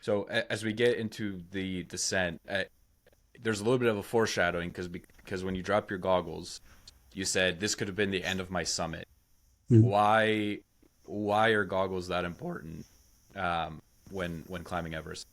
So as we get into the descent, there's a little bit of a foreshadowing because when you drop your goggles, you said this could have been the end of my summit. Mm. Why why are goggles that important when climbing Everest?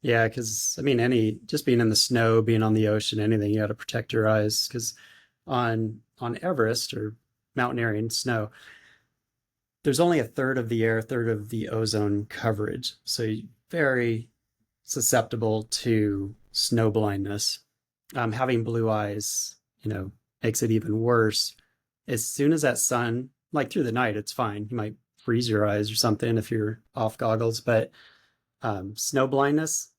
Yeah, because I mean, any just being in the snow, being on the ocean, anything, you got to protect your eyes. Because on Everest or mountaineering snow, there's only a third of the air, a third of the ozone coverage, so you're very susceptible to snow blindness. Having blue eyes, makes it even worse. As soon as that sun, like through the night, it's fine. You might freeze your eyes or something if you're off goggles, but snow blindness,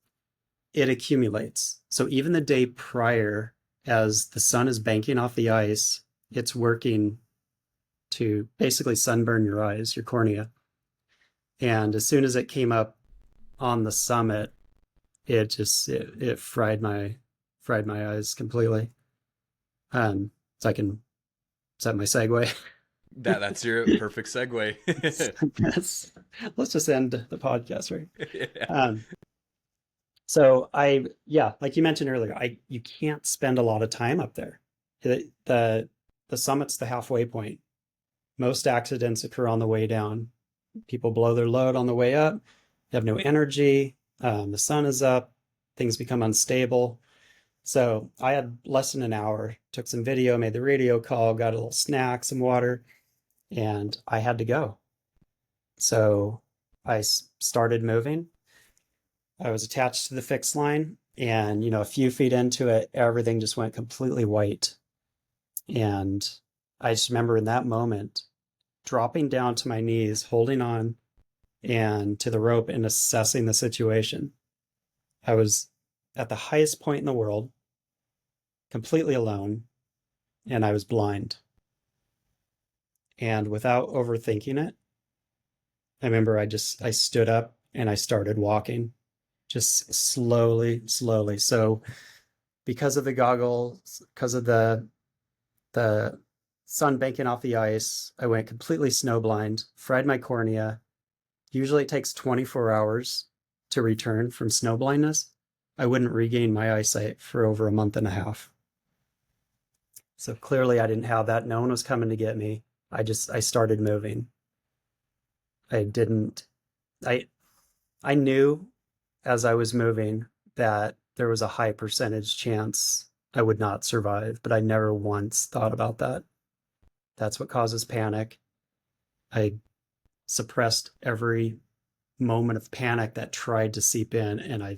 it accumulates. So even the day prior, as the sun is banking off the ice, it's working to basically sunburn your eyes, your cornea. And as soon as it came up on the summit, it fried my eyes completely. So I can set my segue. That's your perfect segue. Yes. Let's just end the podcast, right? Yeah. Um, so yeah, like you mentioned earlier, you can't spend a lot of time up there. The summit's the halfway point. Most accidents occur on the way down. People blow their load on the way up. You have no energy. The sun is up. Things become unstable. So I had less than an hour. Took some video, made the radio call, got a little snack, some water, and I had to go. So I started moving. I was attached to the fixed line, and a few feet into it, everything just went completely white. And I just remember in that moment dropping down to my knees, holding on and to the rope and assessing the situation. I was at the highest point in the world, completely alone, and I was blind. And without overthinking it, I remember I stood up and I started walking just slowly, slowly. So because of the goggles, because of the sun banking off the ice, I went completely snowblind, fried my cornea. Usually it takes 24 hours to return from snow blindness. I wouldn't regain my eyesight for over a month and a half. So clearly I didn't have that. No one was coming to get me. I started moving. I didn't I I knew as I was moving that there was a high percentage chance I would not survive, but I never once thought about that. That's what causes panic. I suppressed every moment of panic that tried to seep in, and I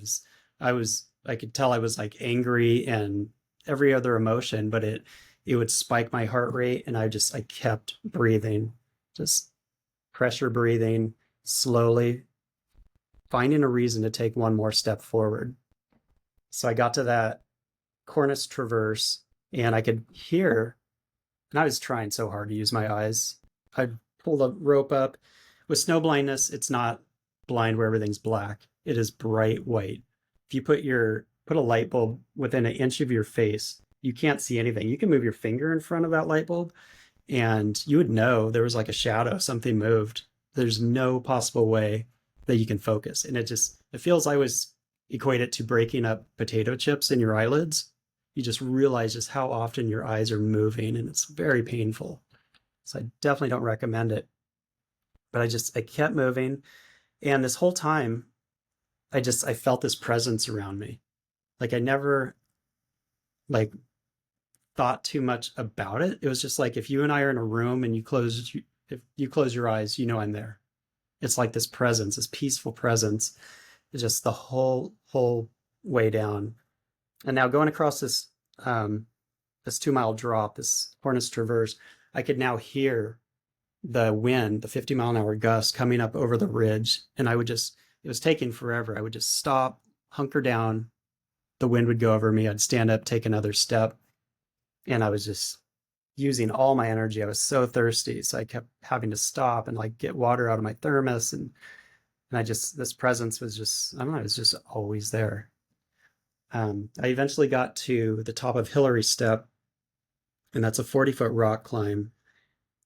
could tell I was like angry and every other emotion, but it would spike my heart rate, and I kept breathing, just pressure breathing, slowly finding a reason to take one more step forward. So I got to that cornice traverse, and I could hear, and I was trying so hard to use my eyes. I'd pull the rope up. With snow blindness, it's not blind where everything's black. It is bright white. If you put a light bulb within an inch of your face, you can't see anything. You can move your finger in front of that light bulb, and you would know there was like a shadow, something moved. There's no possible way that you can focus. And it feels, I was equate it to breaking up potato chips in your eyelids. You just realize just how often your eyes are moving, and it's very painful. So I definitely don't recommend it. But I kept moving. And this whole time, I felt this presence around me. Like I never like thought too much about it. It was just like if you and I are in a room and if you close your eyes, I'm there. It's like this presence, this peaceful presence, is just the whole way down. And now going across this 2 mile drop, this Hornets Traverse, I could now hear the wind, the 50-mile-an-hour gust coming up over the ridge, and it was taking forever. I would just stop, hunker down, the wind would go over me, I'd stand up, take another step, and I was just using all my energy. I was so thirsty, so I kept having to stop and like get water out of my thermos, and this presence was just, I don't know, it was just always there. I eventually got to the top of Hillary Step, and that's a 40-foot rock climb.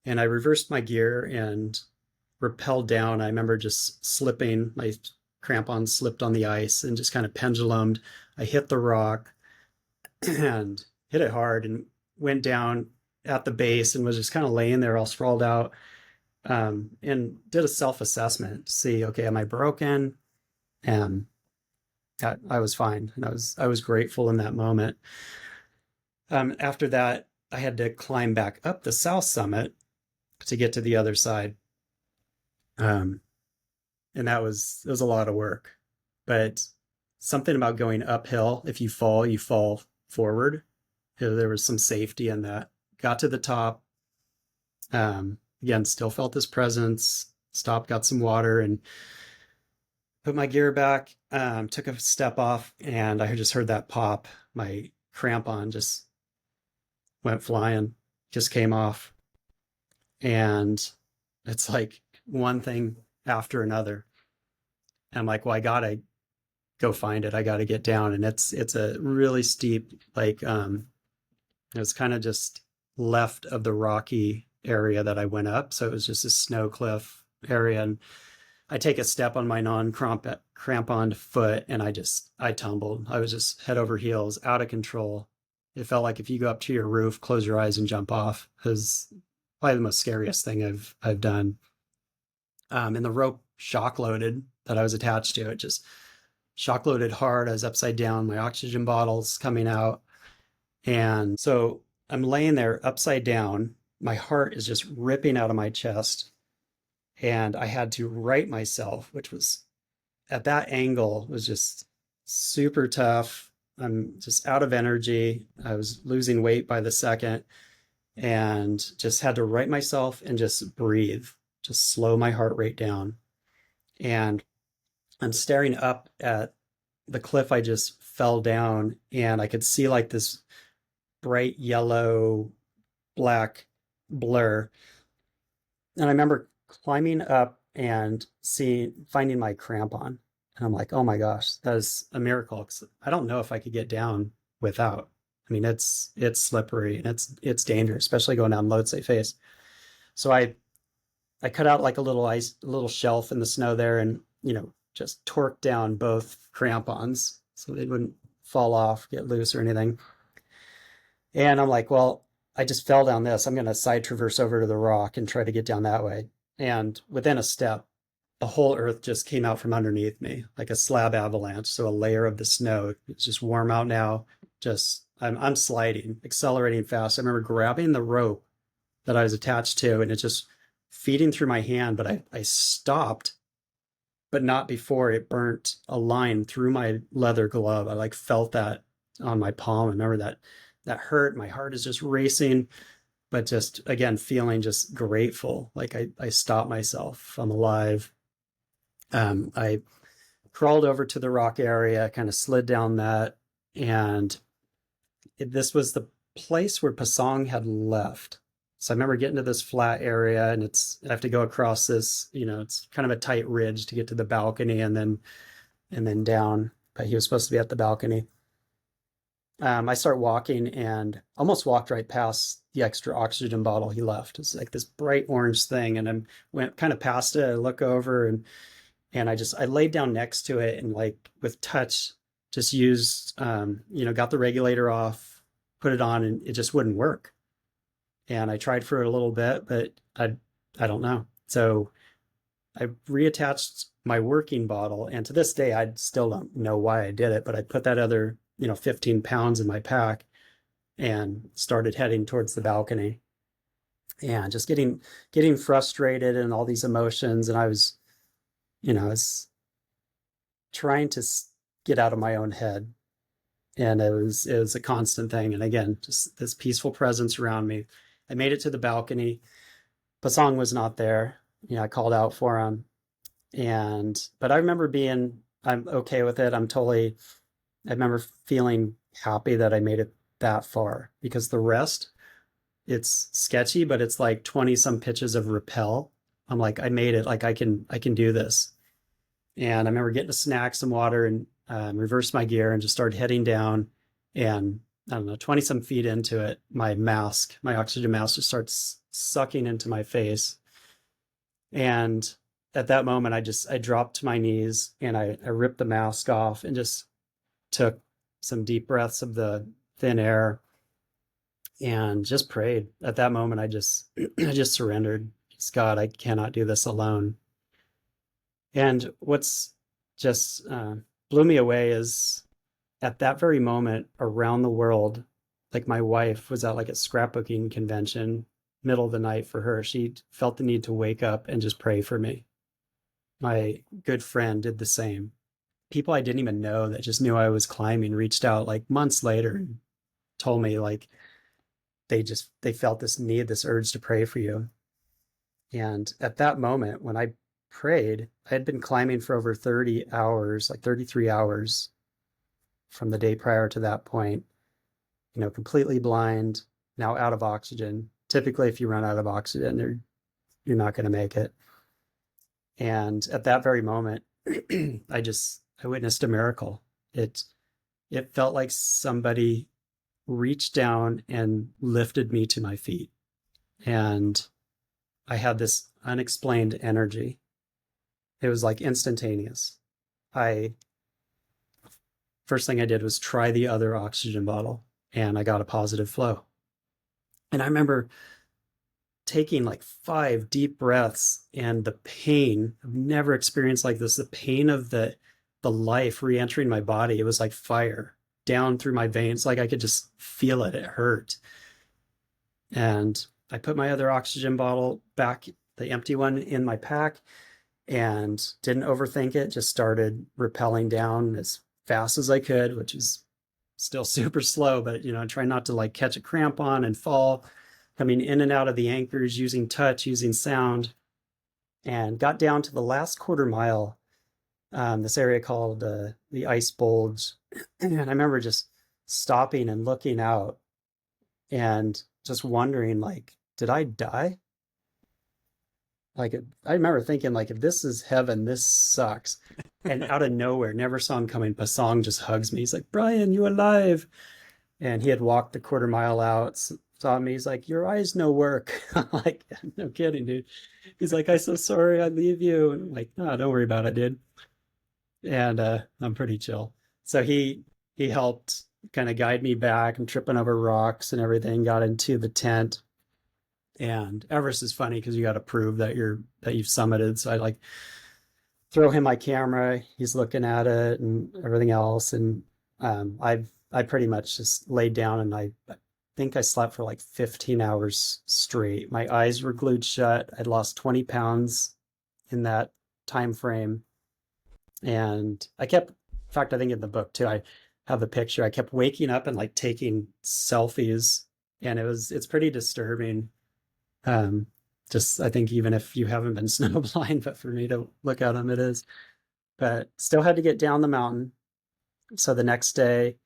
And I reversed my gear and rappelled down. I remember just slipping. My crampon slipped on the ice and just kind of pendulumed. I hit the rock and hit it hard and went down at the base and was just kind of laying there all sprawled out, and did a self-assessment to see, okay, am I broken? And I was fine, and I was grateful in that moment. After that, I had to climb back up the south summit to get to the other side, um, and that was a lot of work. But something about going uphill, if you fall forward. There was some safety in that. Got to the top. Again, still felt this presence. Stopped, got some water, and put my gear back. Took a step off, and I just heard that pop. My crampon just went flying, just came off. And it's like one thing after another. And I'm like, well, I gotta go find it. I gotta get down. And it's a really steep, like it was kind of just left of the rocky area that I went up. So it was just a snow cliff area. And I take a step on my non-cramponed foot, and I tumbled. I was just head over heels, out of control. It felt like if you go up to your roof, close your eyes and jump off. It was probably the most scariest thing I've done. And the rope shock loaded that I was attached to, it just shock loaded hard. I was upside down, my oxygen bottles coming out. And so I'm laying there upside down. My heart is just ripping out of my chest. And I had to right myself, which was at that angle was just super tough. I'm just out of energy. I was losing weight by the second, and just had to right myself and just breathe, just slow my heart rate down. And I'm staring up at the cliff I just fell down, and I could see like this bright yellow black blur. And I remember climbing up and finding my crampon. And I'm like, oh my gosh, that is a miracle. 'Cause I don't know if I could get down without. I mean, it's slippery and it's dangerous, especially going down Lhotse face. So I cut out like a little shelf in the snow there, and just torqued down both crampons so they wouldn't fall off, get loose or anything. And I'm like, well, I just fell down this. I'm going to side traverse over to the rock and try to get down that way. And within a step, the whole earth just came out from underneath me like a slab avalanche. So a layer of the snow. It's just warm out now. Just I'm sliding, accelerating fast. I remember grabbing the rope that I was attached to, and it just feeding through my hand. But I stopped, but not before it burnt a line through my leather glove. I like felt that on my palm. I remember that hurt. My heart is just racing, but just again feeling just grateful. Like I stopped myself. I'm alive. I crawled over to the rock area, kind of slid down that, and this was the place where Pasong had left. So I remember getting to this flat area, and I have to go across this, it's kind of a tight ridge to get to the balcony, and then down. But he was supposed to be at the balcony. I start walking and almost walked right past the extra oxygen bottle he left. It's like this bright orange thing, and I went kind of past it. I look over, and I laid down next to it, and like with touch, just used, got the regulator off, put it on, and it just wouldn't work. And I tried for a little bit, but I don't know. So I reattached my working bottle, and to this day, I still don't know why I did it, but I put that other 15 pounds in my pack and started heading towards the balcony, and just getting frustrated and all these emotions. And I was trying to get out of my own head, and it was a constant thing. And again, just this peaceful presence around me. I made it to the balcony. Pasong was not there. I called out for him, but I remember I'm okay with it. I remember feeling happy that I made it that far, because the rest, it's sketchy, but it's like 20 some pitches of rappel. I'm like, I made it. Like I can do this. And I remember getting a snack, some water, and reversed my gear and just started heading down. And I don't know, 20 some feet into it, my oxygen mask just starts sucking into my face. And at that moment, I dropped to my knees and I ripped the mask off and just took some deep breaths of the thin air and just prayed. At that moment, I just surrendered. It's God, I cannot do this alone. And what's just blew me away is at that very moment around the world, like my wife was at like a scrapbooking convention, middle of the night for her. She felt the need to wake up and just pray for me. My good friend did the same. People I didn't even know that just knew I was climbing reached out like months later and told me like they felt this need, this urge to pray for you. And at that moment when I prayed, I had been climbing for over 30 hours, like 33 hours from the day prior to that point, completely blind, now out of oxygen. Typically, if you run out of oxygen, you're not going to make it. And at that very moment, I witnessed a miracle. It felt like somebody reached down and lifted me to my feet. And I had this unexplained energy. It was like instantaneous. I First thing I did was try the other oxygen bottle and I got a positive flow. And I remember taking like 5 deep breaths and the pain, I've never experienced like this, the pain of the life re-entering my body. It was like fire down through my veins. Like I could just feel it. It hurt. And I put my other oxygen bottle back, the empty one, in my pack and didn't overthink it. Just started rappelling down as fast as I could, which is still super slow, but try not to like catch a cramp on and fall, coming in and out of the anchors, using touch, using sound, and got down to the last quarter mile, this area called the Ice Bulge. And I remember just stopping and looking out and just wondering, like, did I die? Like, I remember thinking, like, if this is heaven, this sucks. And out of nowhere, never saw him coming, Pasong just hugs me. He's like, Brian, you alive? And he had walked the quarter mile out, saw me. He's like, your eyes no work. I'm like, no kidding, dude. He's like, I'm so sorry I leave you. And I'm like, no, don't worry about it, dude. And I'm pretty chill. So he helped kind of guide me back. I'm tripping over rocks and everything, got into the tent. And Everest is funny because you got to prove that you've summited. So I like throw him my camera. He's looking at it and everything else. And I pretty much just laid down and I think I slept for like 15 hours straight. My eyes were glued shut. I'd lost 20 pounds in that time frame. And in fact, I think in the book too, I have the picture. I kept waking up and like taking selfies, and it's pretty disturbing. Um, just I think even if you haven't been snowblind, but for me to look at them, it is. But still had to get down the mountain. So the next day,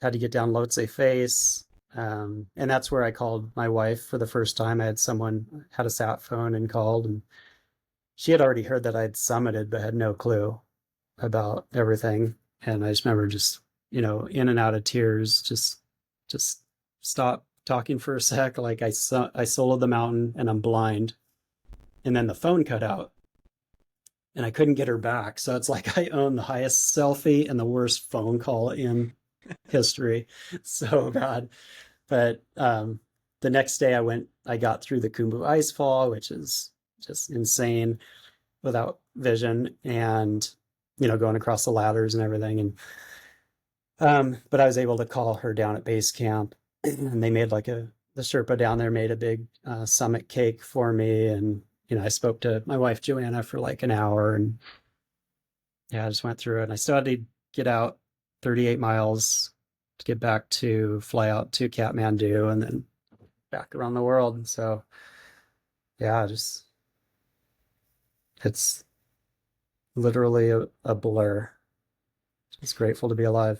had to get down Lhotse Face. And that's where I called my wife for the first time. I had someone had a sat phone and called, and she had already heard that I'd summited, but had no clue about everything. And I just remember just, in and out of tears, just stop talking for a sec. Like I soloed the mountain and I'm blind. And then the phone cut out and I couldn't get her back. So it's like I own the highest selfie and the worst phone call in history. So bad. But the next day I got through the Khumbu Icefall, which is just insane without vision, and going across the ladders and everything. And but I was able to call her down at base camp, and they made like the Sherpa down there made a big summit cake for me, and I spoke to my wife Joanna for like an hour, and yeah, I just went through it. And I still had to get out 38 miles to get back to fly out to Kathmandu and then back around the world. So yeah, just it's literally a blur. Just grateful to be alive.